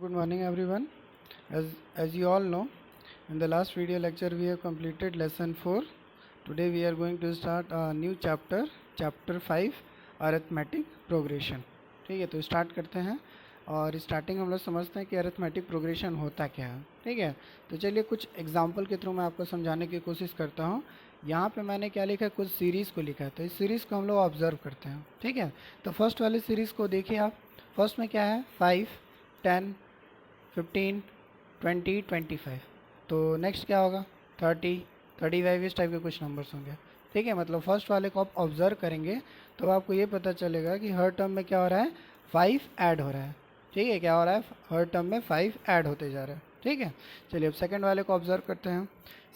Good morning everyone. As you all know, in the last video lecture we have completed lesson 4. Today we are going to start a new chapter 5 arithmetic progression. ठीक है, तो start करते हैं और starting हम लोग समझते हैं कि अरिथमेटिक प्रोग्रेशन होता क्या है. ठीक है, तो चलिए कुछ एग्जांपल के थ्रू मैं आपको समझाने की कोशिश करता हूँ. यहाँ पे मैंने क्या लिखा है, कुछ सीरीज़ को लिखा है, तो इस सीरीज़ को हम लोग ऑब्जर्व करते हैं. ठीक है, तो फर्स्ट वाली सीरीज़ को देखिए आप. फर्स्ट में क्या है, 5, 10, 15, 20, 25. तो नेक्स्ट क्या होगा, 30, 35, इस टाइप के कुछ नंबर्स होंगे. ठीक है, मतलब फर्स्ट वाले को आप ऑब्जर्व करेंगे तो आपको ये पता चलेगा कि हर टर्म में क्या हो रहा है, 5 ऐड हो रहा है. ठीक है, क्या हो रहा है, हर टर्म में 5 ऐड होते जा रहा है. ठीक है, चलिए अब सेकंड वाले को ऑब्जर्व करते हैं.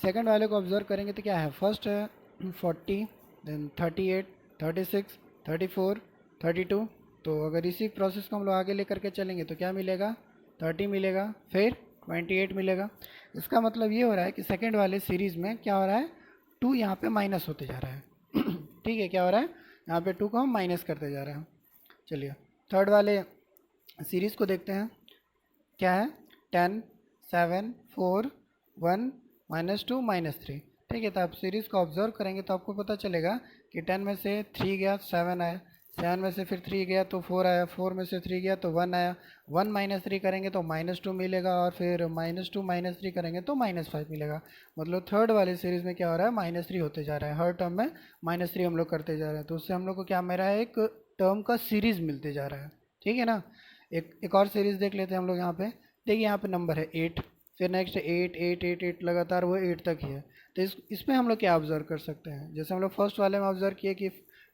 सेकंड वाले को ऑब्जर्व करेंगे तो क्या है, फर्स्ट है 40, देन 38, 36, 34, 32. तो अगर इसी प्रोसेस को हम लोग आगे लेकर के चलेंगे तो क्या मिलेगा, 30 मिलेगा, फिर 28 मिलेगा. इसका मतलब ये हो रहा है कि सेकंड वाले सीरीज़ में क्या हो रहा है, 2 यहाँ पे माइनस होते जा रहा है. ठीक है, क्या हो रहा है, यहाँ पे 2 को हम माइनस करते जा रहे हैं. चलिए थर्ड वाले सीरीज़ को देखते हैं. क्या है, 10, 7, 4, 1, -2, -3. ठीक है, तो आप सीरीज़ को ऑब्जर्व करेंगे तो आपको पता चलेगा कि 10 में से 3 गया 7 आया, 7 में से फिर 3 गया तो 4 आया, 4 में से 3 गया तो 1 आया, 1 -3 करेंगे तो -2 मिलेगा, और फिर -2 -3 करेंगे तो -5 मिलेगा. मतलब थर्ड वाले सीरीज़ में क्या हो रहा है, -3 होते जा रहा है, हर टर्म में -3 हम लोग करते जा रहे हैं. तो उससे हम लोग को क्या मिल रहा है, एक टर्म का सीरीज़ मिलते जा रहा है. ठीक है ना. एक और सीरीज़ देख लेते हैं हम लोग. यहाँ पे देखिए, यहाँ पे नंबर है 8, फिर नेक्स्ट 8 8 8 8 लगातार वो 8 तक ही है. तो इसमें हम लोग क्या ऑब्जर्व कर सकते हैं, जैसे हम लोग फर्स्ट वाले में ऑब्जर्व किए कि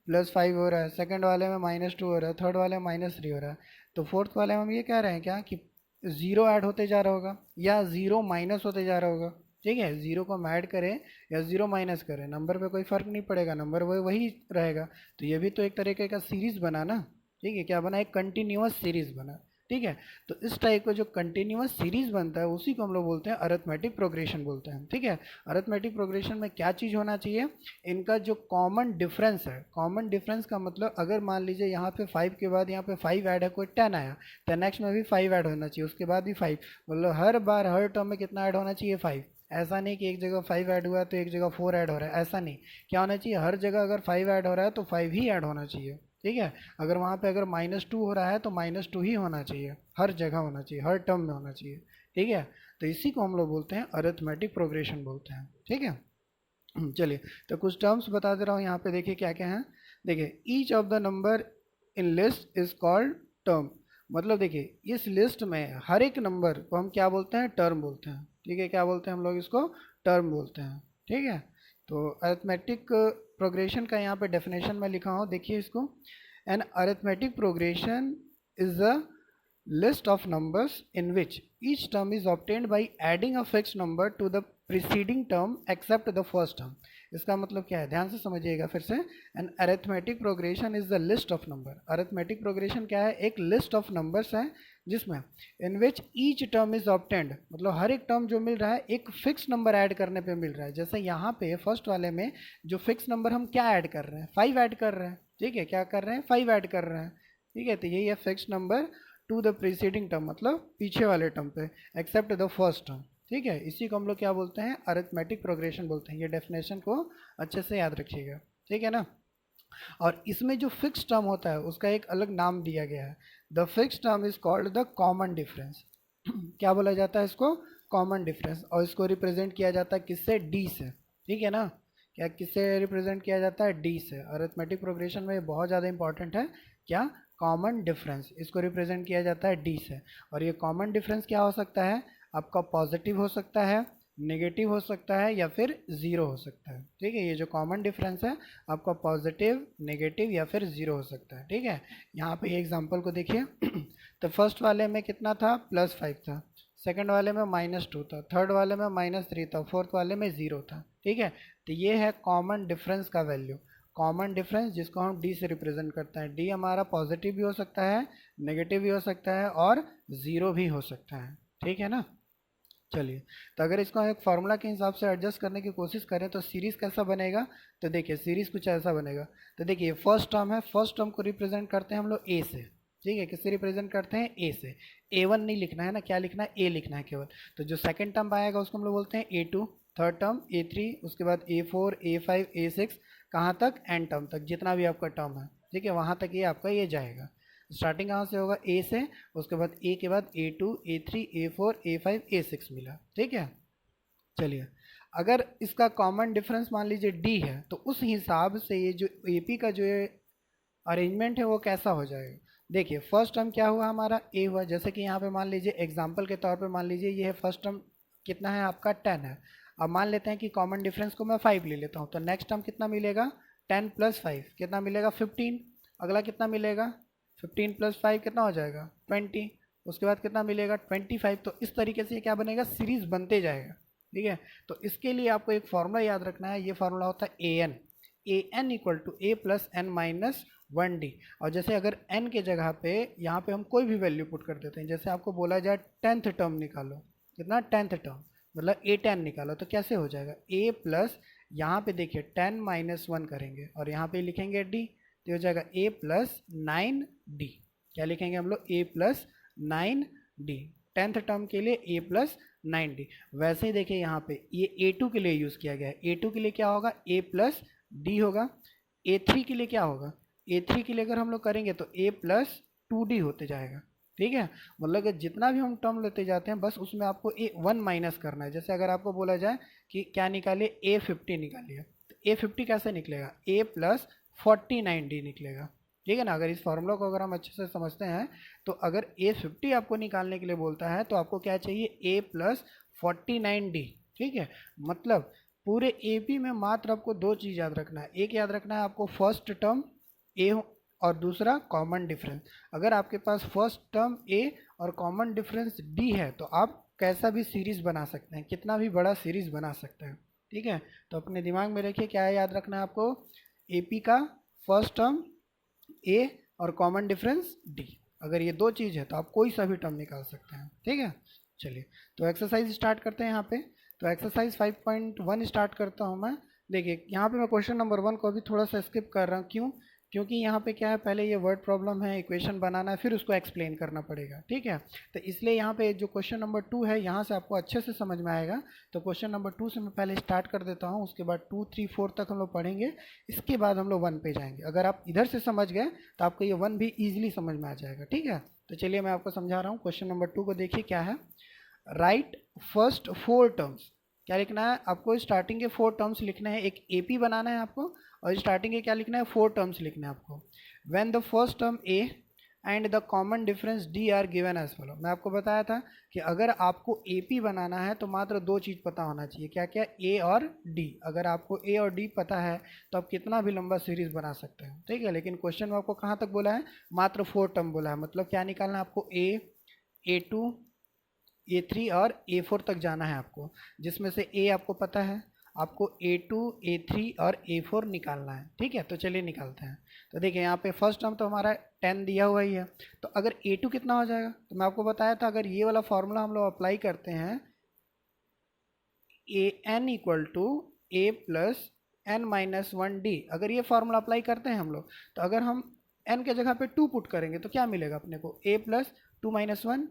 +5 हो रहा है, सेकंड वाले में -2 हो रहा है, थर्ड वाले में -3 हो रहा है. तो फोर्थ वाले में हम ये कह रहे हैं क्या कि 0 ऐड होते जा रहा होगा या 0 माइनस होते जा रहा होगा. ठीक है, 0 को हम ऐड करें या 0 माइनस करें, नंबर पे कोई फ़र्क नहीं पड़ेगा, नंबर वही रहेगा. तो ये भी तो एक तरीके का सीरीज़ बना ना. ठीक है, क्या बना, एक कंटिन्यूअस सीरीज़ बना. ठीक है, तो इस टाइप का जो कंटिन्यूअस सीरीज़ बनता है उसी को हम लोग बोलते हैं अरिथमेटिक प्रोग्रेशन बोलते हैं. ठीक है, अरिथमेटिक प्रोग्रेशन में क्या चीज़ होना चाहिए, इनका जो कॉमन डिफरेंस है. कॉमन डिफरेंस का मतलब अगर मान लीजिए यहाँ पे 5 के बाद यहाँ पे 5 ऐड है, कोई 10 आया, तो नेक्स्ट में भी 5 ऐड होना चाहिए, उसके बाद भी 5. मतलब हर बार हर टर्म में कितना ऐड होना चाहिए, 5. ऐसा नहीं कि एक जगह 5 ऐड हुआ है तो एक जगह 4 ऐड हो रहा है, ऐसा नहीं. क्या होना चाहिए, हर जगह अगर 5 ऐड हो रहा है तो 5 ही ऐड होना चाहिए. ठीक है, अगर वहाँ पे अगर -2 हो रहा है तो -2 ही होना चाहिए, हर जगह होना चाहिए, हर टर्म में होना चाहिए. ठीक है, तो इसी को हम लोग बोलते हैं अरिथमेटिक प्रोग्रेशन बोलते हैं. ठीक है, चलिए तो कुछ टर्म्स बता दे रहा हूँ यहाँ पे. देखिए क्या क्या है. देखिए, each of the number in list is called term. मतलब देखिए, इस लिस्ट में हर एक नंबर को हम क्या बोलते हैं, टर्म बोलते हैं. ठीक है, क्या बोलते हैं हम लोग इसको, टर्म बोलते हैं. ठीक है, तो अरिथमेटिक प्रोग्रेशन का यहाँ पे डेफिनेशन में लिखा हूँ, देखिए इसको. An arithmetic progression is a list of numbers in which each term is obtained by adding a fixed number to the preceding term except the first term. इसका मतलब क्या है, ध्यान से समझिएगा फिर से. An arithmetic progression is the list of number. Arithmetic progression क्या है, एक लिस्ट ऑफ नंबर्स है जिसमें in which each term is obtained, मतलब हर एक टर्म जो मिल रहा है एक फिक्स नंबर ऐड करने पे मिल रहा है. जैसे यहाँ पे फर्स्ट वाले में जो फिक्स नंबर हम क्या ऐड कर रहे हैं, 5 ऐड कर रहे हैं. ठीक है, क्या कर रहे हैं, 5 ऐड कर रहे हैं. ठीक है, तो यही है fix number two the preceding term, मतलब पीछे वाले टर्म पे, एक्सेप्ट द फर्स्ट टर्म. ठीक है, इसी को हम लोग क्या बोलते हैं, अरिथमेटिक प्रोग्रेशन बोलते हैं. ये डेफिनेशन को अच्छे से याद रखिएगा. ठीक है ना. और इसमें जो फिक्स टर्म होता है उसका एक अलग नाम दिया गया है. The fix term is called the common difference. क्या बोला जाता है इसको, कॉमन डिफरेंस. और इसको रिप्रेजेंट किया जाता है किससे, डी से. ठीक है ना, क्या किससे रिप्रेजेंट किया जाता है, डी से. अरिथमेटिक प्रोग्रेशन में ये बहुत ज़्यादा इंपॉर्टेंट है. क्या, कॉमन डिफरेंस, इसको रिप्रेजेंट किया जाता है डी से. और ये कॉमन डिफरेंस क्या हो सकता है, आपका पॉजिटिव हो सकता है, नेगेटिव हो सकता है, या फिर ज़ीरो हो सकता है. ठीक है, ये जो कॉमन डिफरेंस है आपका पॉजिटिव, नेगेटिव या फिर ज़ीरो हो सकता है. ठीक है, यहाँ पे एग्जांपल को देखिए. तो फर्स्ट वाले में कितना था, +5 था, सेकंड वाले में -2 था, थर्ड वाले में -3 था, फोर्थ वाले में 0 था. ठीक है, तो ये है कॉमन डिफरेंस का वैल्यू. कॉमन डिफरेंस जिसको हम डी से रिप्रेजेंट करते हैं. डी हमारा पॉजिटिव भी हो सकता है, नेगेटिव भी हो सकता है, और ज़ीरो भी हो सकता है. ठीक है ना. चलिए, तो अगर इसको हम एक फार्मूला के हिसाब से एडजस्ट करने की कोशिश करें तो सीरीज़ कैसा बनेगा, तो देखिए सीरीज़ कुछ ऐसा बनेगा. तो देखिए फर्स्ट टर्म है, फर्स्ट टर्म को रिप्रेजेंट करते हैं हम लोग ए से. ठीक है, किससे रिप्रेजेंट करते हैं, ए से। A1 नहीं लिखना है ना, क्या लिखना है, ए लिखना है केवल। तो जो सेकंड टर्म आएगा उसको हम लोग बोलते हैं A2, थर्ड टर्म A3, उसके बाद A4, A5, A6, कहाँ तक, एन टर्म तक, जितना भी आपका टर्म है, ठीक है, वहाँ तक ये आपका ये जाएगा। स्टार्टिंग कहाँ से होगा, ए से, उसके बाद ए के बाद A2, A3, A4, A5, A6 मिला, ठीक है। चलिए, अगर इसका कॉमन डिफरेंस मान लीजिए डी है, तो उस हिसाब से ये जो एपी का जो अरेंजमेंट है वो कैसा हो जाएगा। देखिए फर्स्ट टर्म क्या हुआ, हमारा ए हुआ, जैसे कि यहाँ पे मान लीजिए एग्जांपल के तौर पे मान लीजिए ये है फर्स्ट टर्म, कितना है आपका 10 है। अब मान लेते हैं कि कॉमन डिफरेंस को मैं 5 ले लेता हूँ, तो नेक्स्ट टर्म कितना मिलेगा, 10 + 5 कितना मिलेगा, 15। अगला कितना मिलेगा, 15 + 5 कितना हो जाएगा, 20। उसके बाद कितना मिलेगा, 25। तो इस तरीके से क्या बनेगा, सीरीज बनते जाएगा, ठीक है। तो इसके लिए आपको एक फार्मूला याद रखना है, ये फार्मूला होता है an = a+n-1d। और जैसे अगर n के जगह पे यहाँ पे हम कोई भी वैल्यू पुट कर देते हैं, जैसे आपको बोला जाए 10th टर्म निकालो, कितना 10th टर्म मतलब a10 निकालो, तो कैसे हो जाएगा, a प्लस, यहाँ पे देखिए 10 - 1 करेंगे और यहाँ पे लिखेंगे d, तो हो जाएगा a+9d। क्या लिखेंगे हम लोग, a+9d। 10th टर्म के लिए a+9d। वैसे ही देखिए यहाँ पे ये a2 के लिए यूज़ किया गया है, a2 के लिए क्या होगा, a+d होगा। a3 के लिए क्या होगा, a3 के लिए अगर हम लोग करेंगे तो a+2d होते जाएगा, ठीक है। मतलब कि जितना भी हम टर्म लेते जाते हैं बस उसमें आपको a1 माइनस करना है। जैसे अगर आपको बोला जाए कि क्या निकालिए, a50 निकालिए, तो a50 कैसे निकलेगा, a+49d निकलेगा, ठीक है ना। अगर इस फार्मूला को अगर हम अच्छे से समझते हैं तो अगर a50 आपको निकालने के लिए बोलता है तो आपको क्या चाहिए, a+49d, ठीक है। मतलब पूरे एपी में मात्र आपको दो चीज़ याद रखना है, एक याद रखना है आपको फर्स्ट टर्म ए और दूसरा कॉमन डिफरेंस। अगर आपके पास फर्स्ट टर्म ए और कॉमन डिफरेंस डी है तो आप कैसा भी सीरीज बना सकते हैं, कितना भी बड़ा सीरीज बना सकते हैं, ठीक है। तो अपने दिमाग में रखिए क्या याद रखना है आपको, एपी का फर्स्ट टर्म ए और कॉमन डिफरेंस डी। अगर ये दो चीज़ है तो आप कोई सा भी टर्म निकाल सकते हैं, ठीक है। चलिए तो एक्सरसाइज स्टार्ट करते हैं यहाँ पे। तो एक्सरसाइज 5.1 स्टार्ट करता हूँ मैं। देखिए यहाँ पे मैं क्वेश्चन नंबर 1 को अभी थोड़ा सा स्किप कर रहा हूँ, क्यों, क्योंकि यहाँ पे क्या है, पहले ये वर्ड प्रॉब्लम है, इक्वेशन बनाना है, फिर उसको एक्सप्लेन करना पड़ेगा, ठीक है। तो इसलिए यहाँ पे जो क्वेश्चन नंबर 2 है यहाँ से आपको अच्छे से समझ में आएगा। तो क्वेश्चन नंबर 2 से मैं पहले स्टार्ट कर देता हूँ, उसके बाद 2, 3, 4 तक हम लोग पढ़ेंगे, इसके बाद हम लोग 1 पे जाएंगे। अगर आप इधर से समझ गए तो आपको ये 1 भी ईजिली समझ में आ जाएगा, ठीक है। तो चलिए मैं आपको समझा रहा हूँ। क्वेश्चन नंबर 2 को देखिए क्या है, राइट फर्स्ट 4 टर्म्स। क्या लिखना है आपको, स्टार्टिंग के 4 टर्म्स लिखने हैं, एक एपी बनाना है आपको और स्टार्टिंग के क्या लिखना है, 4 टर्म्स लिखना है आपको। When the first term a and the common difference d are given as follow. मैं आपको बताया था कि अगर आपको एपी बनाना है तो मात्र दो चीज़ पता होना चाहिए, क्या क्या, ए और डी। अगर आपको ए और डी पता है तो आप कितना भी लंबा सीरीज बना सकते हैं, ठीक है। लेकिन क्वेश्चन में आपको कहाँ तक बोला है, मात्र 4 टर्म बोला है, मतलब क्या निकालना है आपको, A2, A3 और A4 तक जाना है आपको, जिसमें से A आपको पता है, आपको A2, A3 और A4 निकालना है, ठीक है। तो चलिए निकालते हैं। तो देखिए यहाँ पे फर्स्ट टर्म तो हमारा 10 दिया हुआ ही है, तो अगर A2 कितना हो जाएगा, तो मैं आपको बताया था अगर ये वाला फॉर्मूला हम लोग अप्लाई करते हैं, an = a+n-1d, अगर ये फार्मूला अप्लाई करते हैं हम लोग, तो अगर हम n के जगह पे 2 पुट करेंगे तो क्या मिलेगा अपने को, a+2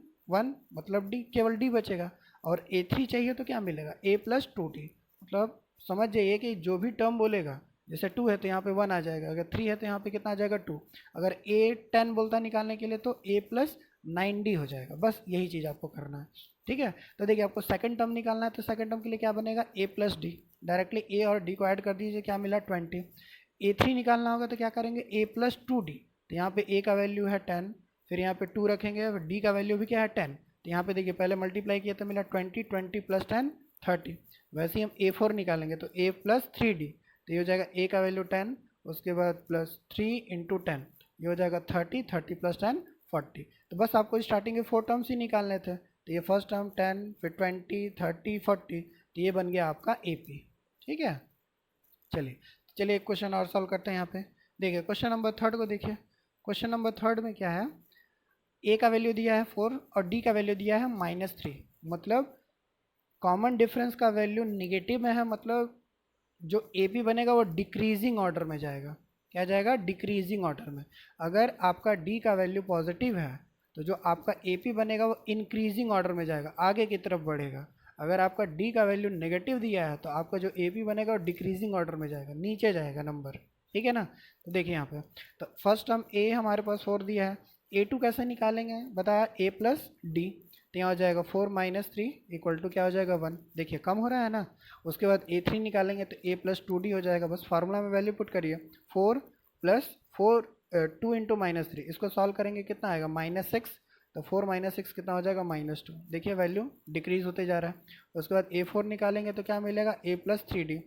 - 1 मतलब d, केवल d बचेगा। और a3 चाहिए तो क्या मिलेगा, a+2d। मतलब समझ जाइए कि जो भी टर्म बोलेगा, जैसे 2 है तो यहाँ पे 1 आ जाएगा, अगर 3 है तो यहाँ पे कितना आ जाएगा 2, अगर a10 बोलता है निकालने के लिए तो a+9d हो जाएगा। बस यही चीज़ आपको करना है, ठीक है। तो देखिए आपको सेकंड टर्म निकालना है, तो सेकंड टर्म के लिए क्या बनेगा, a+d, डायरेक्टली a और d को ऐड कर दीजिए, क्या मिला 20। a3 निकालना होगा तो क्या करेंगे, a+2d, तो यहाँ पे a का वैल्यू है 10, फिर यहाँ पे 2 रखेंगे, d का वैल्यू भी क्या है 10, तो यहाँ पे देखिए पहले मल्टीप्लाई किया तो मिला 20, 20 + 10 30। वैसे ही हम a4 निकालेंगे तो a+3d, तो ये हो जाएगा a का वैल्यू 10, उसके बाद +3 × 10, ये हो जाएगा 30, 30 + 10 40। तो बस आपको स्टार्टिंग के 4 टर्म्स ही निकालने थे, तो ये फर्स्ट टर्म 10, फिर 20, 30, 40, तो ये बन गया आपका AP, ठीक है। चलिए एक क्वेश्चन और सॉल्व करते हैं यहाँ पे। देखिए क्वेश्चन नंबर 3 को देखिए। क्वेश्चन नंबर 3 में क्या है, ए का वैल्यू दिया है 4 और डी का वैल्यू दिया है -3, मतलब कॉमन डिफरेंस का वैल्यू निगेटिव में है, मतलब जो AP बनेगा वो डिक्रीजिंग ऑर्डर में जाएगा, क्या जाएगा, डिक्रीजिंग ऑर्डर में। अगर आपका डी का वैल्यू पॉजिटिव है तो जो आपका ए पी बनेगा वो इंक्रीजिंग ऑर्डर में जाएगा, आगे की तरफ बढ़ेगा। अगर आपका डी का वैल्यू नेगेटिव दिया है तो आपका जो ए पी बनेगा वो डिक्रीजिंग ऑर्डर में जाएगा, नीचे जाएगा नंबर, ठीक है ना। तो देखिए यहाँ पे, तो फर्स्ट हम ए हमारे पास 4 दिया है, ए टू कैसे निकालेंगे बताया, ए प्लस डी, तो यहाँ हो जाएगा 4 माइनस 3 इक्वल टू क्या हो जाएगा 1, देखिए कम हो रहा है ना। उसके बाद ए थ्री निकालेंगे तो ए प्लस 2 डी हो जाएगा, बस फार्मूला में वैल्यू पुट करिए, 4 प्लस 4 2 इंटू माइनस 3, इसको सॉल्व करेंगे कितना आएगा -6, तो 4 माइनस 6 कितना हो जाएगा -2, देखिए वैल्यू डिक्रीज होते जा रहा है। उसके बाद A4 निकालेंगे तो क्या मिलेगा, A plus 3D,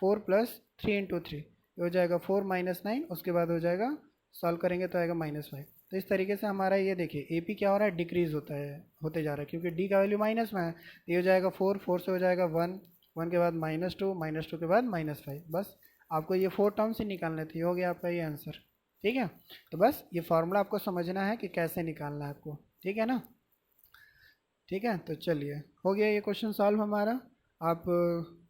4 plus 3 into 3 हो जाएगा 4 माइनस 9, उसके बाद हो जाएगा सॉल्व करेंगे तो आएगा -5। तो इस तरीके से हमारा ये देखिए ए पी क्या हो रहा है, डिक्रीज होता है, होते जा रहा है, क्योंकि डी का वैल्यू माइनस में है। तो ये हो जाएगा 4, 4 से हो जाएगा 1, 1 के बाद -2, -2 के बाद -5। बस आपको ये 4 टर्म्स ही निकालने थे, हो गया आपका ये आंसर, ठीक है। तो बस ये फार्मूला आपको समझना है कि कैसे निकालना है आपको, ठीक है ना। ठीक है, तो चलिए हो गया ये क्वेश्चन सॉल्व हमारा। आप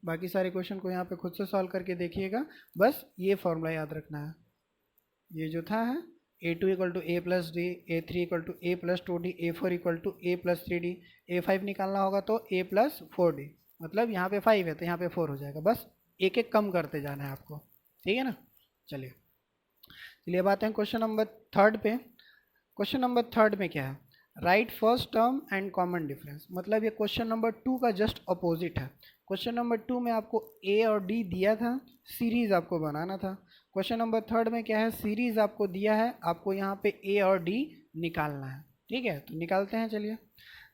बाकी सारे क्वेश्चन को यहाँ पे खुद से सॉल्व करके देखिएगा, बस ये फार्मूला याद रखना है। ये जो था है A2 equal to a plus d, A3 equal to a plus 2D, A4 equal to a plus 3D, A5 निकालना होगा तो ए प्लस 4D, मतलब यहाँ पे 5 है तो यहाँ पे 4 हो जाएगा, बस एक एक कम करते जाना है आपको, ठीक है ना। चलिए अब आते हैं क्वेश्चन नंबर 3 पे। क्वेश्चन नंबर 3 में क्या है, right first term and common difference, मतलब ये क्वेश्चन नंबर 2 का जस्ट अपोजिट है। क्वेश्चन नंबर 2 में आपको ए और डी दिया था, सीरीज आपको बनाना था। क्वेश्चन नंबर 3 में क्या है, सीरीज आपको दिया है, आपको यहाँ पे ए और डी निकालना है, ठीक है। तो निकालते हैं, चलिए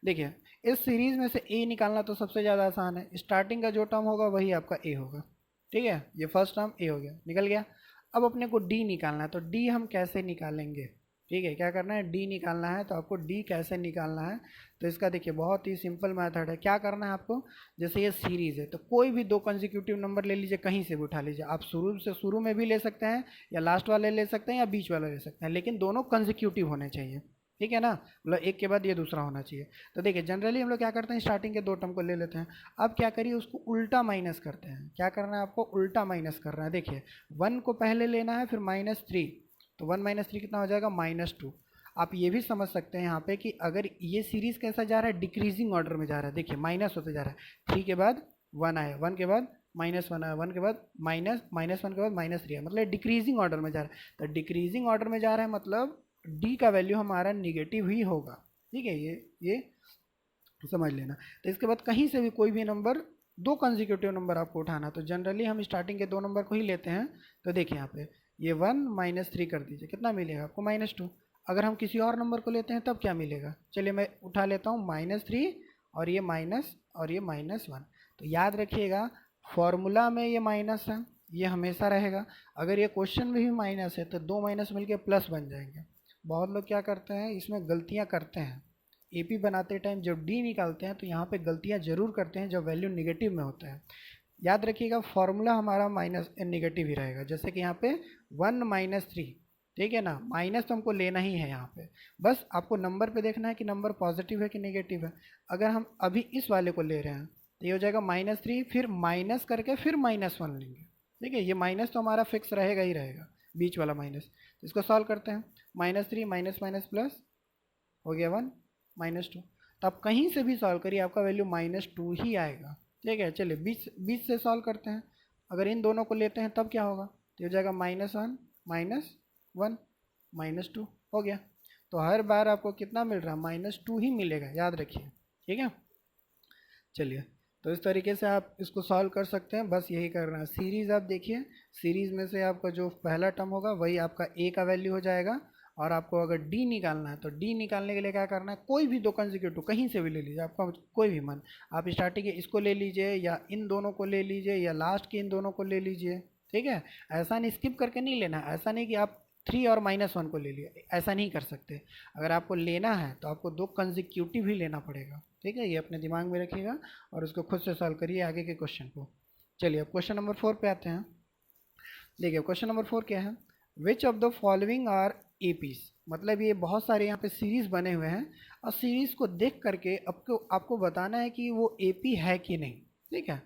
देखिए इस सीरीज में से ए निकालना तो सबसे ज़्यादा आसान है, स्टार्टिंग का जो टर्म होगा वही आपका ए होगा, ठीक है। ये फर्स्ट टर्म ए हो गया, निकल गया। अब अपने को डी निकालना है, तो डी हम कैसे निकालेंगे, ठीक है, क्या करना है, डी निकालना है। तो आपको डी कैसे निकालना है, तो इसका देखिए बहुत ही सिंपल मेथड है। क्या करना है आपको, जैसे ये सीरीज़ है तो कोई भी 2 कंसेक्यूटिव नंबर ले लीजिए, कहीं से भी उठा लीजिए, आप शुरू में भी ले सकते हैं, या लास्ट वाले ले सकते हैं, या बीच वाला ले सकते हैं, लेकिन दोनों कंसेक्यूटिव होने चाहिए, ठीक है ना, मतलब एक के बाद ये दूसरा होना चाहिए। तो देखिए जनरली हम लोग क्या करते हैं, स्टार्टिंग के 2 टर्म को ले लेते हैं। अब क्या करिए, उसको उल्टा माइनस करते हैं। क्या करना है आपको, उल्टा माइनस करना है। देखिए 1 को पहले लेना है, फिर -3, तो 1 - 3 कितना हो जाएगा, -2। आप ये भी समझ सकते हैं यहाँ पे कि अगर ये सीरीज़ कैसा जा रहा है, डिक्रीजिंग ऑर्डर में जा रहा है, देखिए माइनस होते जा रहा है। 3 के बाद 1 आया, 1 के बाद -1 आया, 1 के बाद -1 के बाद -3 आया, मतलब डिक्रीजिंग ऑर्डर में जा रहा है। तो डिक्रीजिंग ऑर्डर में जा रहा है मतलब डी का वैल्यू हमारा निगेटिव ही होगा, ठीक है, ये समझ लेना। तो इसके बाद कहीं से भी कोई भी नंबर, 2 कंसेक्यूटिव नंबर आपको उठाना, तो जनरली हम स्टार्टिंग के 2 नंबर को ही लेते हैं। तो देखिए यहाँ पे ये 1 -3 कर दीजिए, कितना मिलेगा आपको, -2। अगर हम किसी और नंबर को लेते हैं तब क्या मिलेगा, चलिए मैं उठा लेता हूँ -3 और ये -1। तो याद रखिएगा फॉर्मूला में ये माइनस है, ये हमेशा रहेगा। अगर ये क्वेश्चन में भी माइनस है तो 2 माइनस मिलके प्लस बन जाएंगे। बहुत लोग क्या करते हैं, इसमें गलतियाँ करते हैं, एपी बनाते टाइम जब डी निकालते हैं तो यहाँ पे गलतियाँ ज़रूर करते हैं जब वैल्यू निगेटिव में होता है। याद रखिएगा फॉर्मूला हमारा माइनस नेगेटिव ही रहेगा, जैसे कि यहाँ पे 1 -3, ठीक है ना, माइनस तो हमको लेना ही है यहाँ पे। बस आपको नंबर पे देखना है कि नंबर पॉजिटिव है कि नेगेटिव है। अगर हम अभी इस वाले को ले रहे हैं तो ये हो जाएगा -3, फिर माइनस करके फिर -1 लेंगे, ठीक है। ये माइनस तो हमारा फिक्स रहेगा ही रहेगा, बीच वाला माइनस। तो इसको सॉल्व करते हैं, -3 माइनस प्लस हो गया 1 -2। तो आप कहीं से भी सॉल्व करिए आपका वैल्यू -2 ही आएगा, ठीक है। चलिए 20 से सॉल्व करते हैं। अगर इन दोनों को लेते हैं तब क्या होगा, तो हो जाएगा -1 -2 हो गया। तो हर बार आपको कितना मिल रहा है, -2 ही मिलेगा, याद रखिए, ठीक है। चलिए तो इस तरीके से आप इसको सॉल्व कर सकते हैं, बस यही करना है। सीरीज़ आप देखिए, सीरीज़ में से आपका जो पहला टर्म होगा वही आपका ए का वैल्यू हो जाएगा। और आपको अगर डी निकालना है तो डी निकालने के लिए क्या करना है, कोई भी 2 कंसेक्यूटिव कहीं से भी ले लीजिए, आपका कोई भी मन, आप स्टार्टिंग के इसको ले लीजिए, या इन दोनों को ले लीजिए, या लास्ट के इन दोनों को ले लीजिए, ठीक है। ऐसा नहीं, स्किप करके नहीं लेना, ऐसा नहीं कि आप 3 और -1 को ले लिए, ऐसा नहीं कर सकते। अगर आपको लेना है तो आपको 2 कंसेक्यूटिव ही लेना पड़ेगा, ठीक है। ये अपने दिमाग में रखिएगा और उसको खुद से सॉल्व करिए आगे के क्वेश्चन को। चलिए अब क्वेश्चन नंबर 4 पे आते हैं। देखिए क्वेश्चन नंबर 4 क्या है, which of the following are APs, मतलब ये बहुत सारे यहाँ पे सीरीज़ बने हुए हैं और सीरीज़ को देख करके आपको बताना है कि वो एपी है कि नहीं, ठीक है।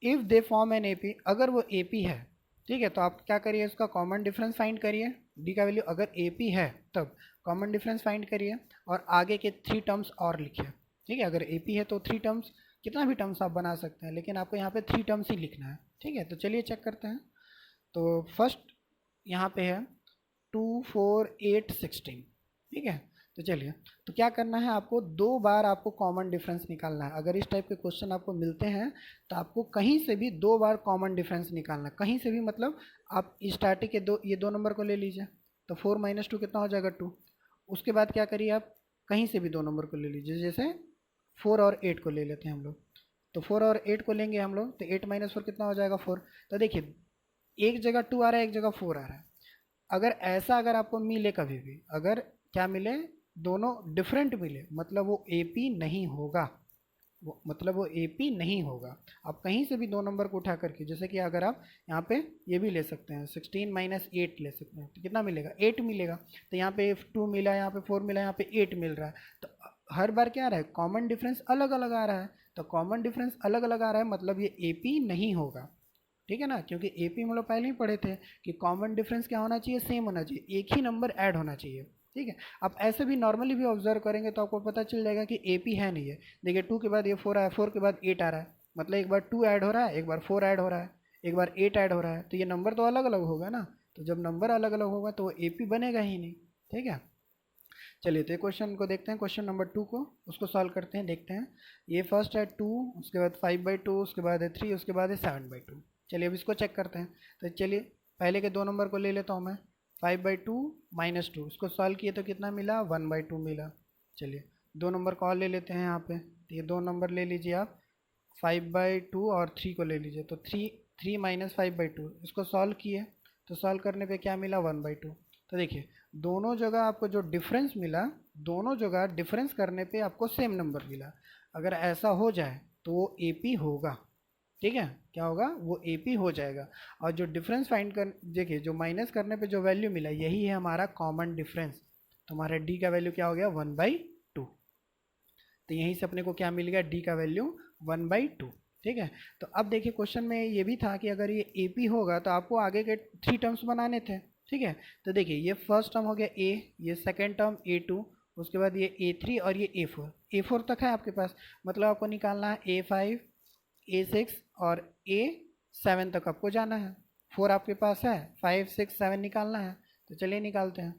If they form an AP, अगर वो एपी है ठीक है, तो आप क्या करिए, इसका कॉमन डिफरेंस फाइंड करिए, डी का वैल्यू अगर ए पी है तब कॉमन डिफरेंस फाइंड करिए और आगे के 3 टर्म्स और लिखिए। ठीक है, अगर ए पी है तो 3 टर्म्स, कितना भी टर्म्स आप बना सकते हैं, लेकिन आपको यहाँ पे 3 टर्म्स ही लिखना है। ठीक है, तो चलिए चेक करते हैं। तो फर्स्ट यहाँ पे है 2 4 8 16। ठीक है, तो चलिए, तो क्या करना है, आपको 2 बार आपको कॉमन डिफरेंस निकालना है। अगर इस टाइप के क्वेश्चन आपको मिलते हैं तो आपको कहीं से भी 2 बार कॉमन डिफरेंस निकालना है, कहीं से भी, मतलब आप स्टार्टिंग के ये 2 नंबर को ले लीजिए, तो 4 - 2 कितना हो जाएगा 2। उसके बाद क्या करिए, आप कहीं से भी 2 नंबर को ले लीजिए, जैसे 4 और 8 को ले लेते हैं हम लोग। तो 4 और 8 को लेंगे हम लोग, तो 8 - 4 कितना हो जाएगा 4। तो देखिए, एक जगह 2 आ रहा है, एक जगह 4 आ रहा है। अगर ऐसा अगर आपको मिले कभी भी, अगर क्या मिले, दोनों डिफरेंट मिले, मतलब वो एपी नहीं होगा, वो मतलब वो एपी नहीं होगा। आप कहीं से भी 2 नंबर को उठा करके, जैसे कि अगर आप यहाँ पे ये भी ले सकते हैं, 16 - 8 ले सकते हैं, तो कितना मिलेगा 8 मिलेगा। तो यहाँ पे 2 मिला, यहाँ पे 4 मिला, यहाँ पे 8 मिल रहा है। तो हर बार क्या आ रहा है, कॉमन डिफरेंस अलग अलग आ रहा है। तो कॉमन डिफरेंस अलग अलग आ रहा है, मतलब ये एपी नहीं होगा। ठीक है ना, क्योंकि एपी हम लोग पहले ही पढ़े थे कि कॉमन डिफरेंस क्या होना चाहिए, सेम होना चाहिए, एक ही नंबर ऐड होना चाहिए। ठीक है, आप ऐसे भी नॉर्मली भी ऑब्जर्व करेंगे तो आपको पता चल जाएगा कि एपी है नहीं है। देखिए 2 के बाद ये 4 आया, 4 के बाद 8 आ रहा है, मतलब एक बार 2 ऐड हो रहा है, एक बार 4 ऐड हो रहा है, एक बार 8 ऐड हो रहा है, तो ये नंबर तो अलग अलग होगा ना। तो जब नंबर अलग अलग होगा तो एपी बनेगा ही नहीं। ठीक है, चलिए, तो क्वेश्चन को देखते हैं, क्वेश्चन नंबर 2 को, उसको सॉल्व करते हैं, देखते हैं। ये फर्स्ट है 2, उसके बाद 5/2, उसके बाद है 3, उसके बाद है 7/2। चलिए अब इसको चेक करते हैं। तो चलिए पहले के 2 नंबर को ले लेता हूँ मैं, 5/2 - 2, इसको सॉल्व किए तो कितना मिला, 1/2 मिला। चलिए 2 नंबर को और ले लेते हैं यहाँ पे, तो ये 2 नंबर ले लीजिए आप, 5/2 और 3 को ले लीजिए, तो 3 - 5/2, इसको सॉल्व किए तो सॉल्व करने पे क्या मिला, 1/2। तो देखिए दोनों जगह आपको जो डिफरेंस मिला, दोनों जगह डिफरेंस करने पे आपको सेम नंबर मिला। अगर ऐसा हो जाए तो वो एपी होगा। ठीक है, क्या होगा, वो एपी हो जाएगा। और जो डिफरेंस फाइंड कर, देखिए जो माइनस करने पे जो वैल्यू मिला, यही है हमारा कॉमन डिफरेंस। तो हमारा डी का वैल्यू क्या हो गया, 1/2। तो यहीं से अपने को क्या मिल गया, डी का वैल्यू 1/2। ठीक है, तो अब देखिए क्वेश्चन में ये भी था कि अगर ये एपी होगा तो आपको आगे के 3 टर्म्स बनाने थे। ठीक है, तो देखिए ये फर्स्ट टर्म हो गया ए, ये सेकेंड टर्म A2, उसके बाद ये A3 और ये A4 तक है आपके पास। मतलब आपको निकालना है A5, A6 और A7 तक आपको जाना है। 4 आपके पास है, 5 6 7 निकालना है। तो चलिए निकालते हैं।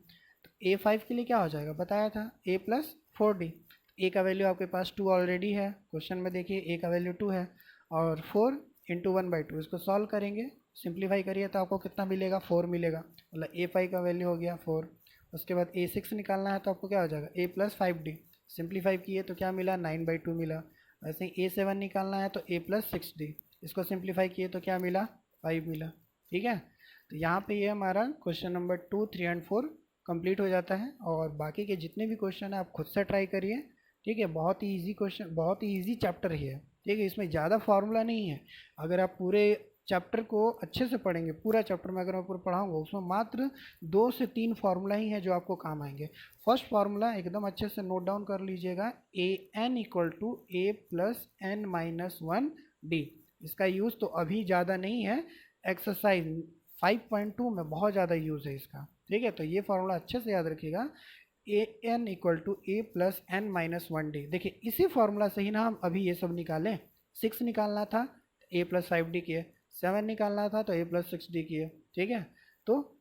तो A5 के लिए क्या हो जाएगा, बताया था A+4D। ए का वैल्यू आपके पास 2 ऑलरेडी है, क्वेश्चन में देखिए ए का वैल्यू 2 है, और 4 × 1/2, इसको सॉल्व करेंगे, सिंप्लीफाई करिए तो आपको कितना मिलेगा, 4 मिलेगा। मतलब A5 का वैल्यू हो गया 4। उसके बाद A6 निकालना है तो आपको क्या हो जाएगा, A+5D, सिंप्लीफाई किए तो क्या मिला, 9/2 मिला। वैसे ही A7 निकालना है तो A+6D, इसको सिंप्लीफाई किए तो क्या मिला, 5 मिला। ठीक है, तो यहाँ पे ये हमारा क्वेश्चन नंबर 2 3 एंड 4 कंप्लीट हो जाता है। और बाकी के जितने भी क्वेश्चन है आप खुद से ट्राई करिए। ठीक है, बहुत ही इजी क्वेश्चन, बहुत ही इजी चैप्टर ही है। ठीक है, इसमें ज़्यादा फार्मूला नहीं है। अगर आप पूरे चैप्टर को अच्छे से पढ़ेंगे, पूरा चैप्टर में अगर मैं पूरा पढ़ाऊँगा, उसमें मात्र 2 से 3 फार्मूला ही हैं जो आपको काम आएंगे। फर्स्ट फार्मूला एकदम अच्छे से नोट डाउन कर लीजिएगा, AN = A+n-1D। इसका यूज़ तो अभी ज़्यादा नहीं है, एक्सरसाइज 5.2 में बहुत ज़्यादा यूज़ है इसका। ठीक है, तो ये फार्मूला अच्छे से याद रखिएगा, AN = A+n-1D। देखिए इसी फार्मूला से ही ना हम अभी ये सब निकालें। 6 निकालना था तो A+5D किए, 7 निकालना था तो A+6D किए। ठीक है, तो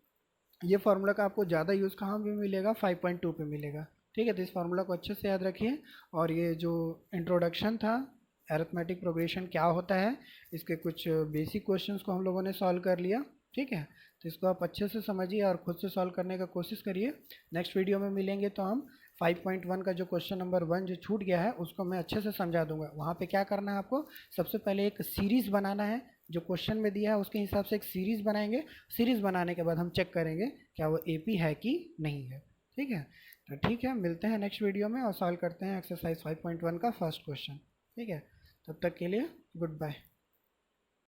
ये फार्मूला का आपको ज़्यादा यूज़ कहाँ भी मिलेगा, 5.2 पे मिलेगा। ठीक है, तो इस फार्मूला को अच्छे से याद रखिए। और ये जो इंट्रोडक्शन था, अरिथमेटिक प्रोग्रेशन क्या होता है, इसके कुछ बेसिक क्वेश्चंस को हम लोगों ने सॉल्व कर लिया। ठीक है, तो इसको आप अच्छे से समझिए और खुद से सॉल्व करने का कोशिश करिए। नेक्स्ट वीडियो में मिलेंगे तो हम 5.1 का जो क्वेश्चन नंबर 1 जो छूट गया है उसको मैं अच्छे से समझा दूंगा। वहाँ पे क्या करना है आपको, सबसे पहले एक सीरीज़ बनाना है, जो क्वेश्चन में दिया है उसके हिसाब से एक सीरीज़ बनाएंगे। सीरीज़ बनाने के बाद हम चेक करेंगे क्या वो एपी है कि नहीं है। ठीक है, तो ठीक है, मिलते हैं नेक्स्ट वीडियो में और सॉल्व करते हैं एक्सरसाइज 5.1 का फर्स्ट क्वेश्चन। ठीक है, तब तक के लिए गुड बाय।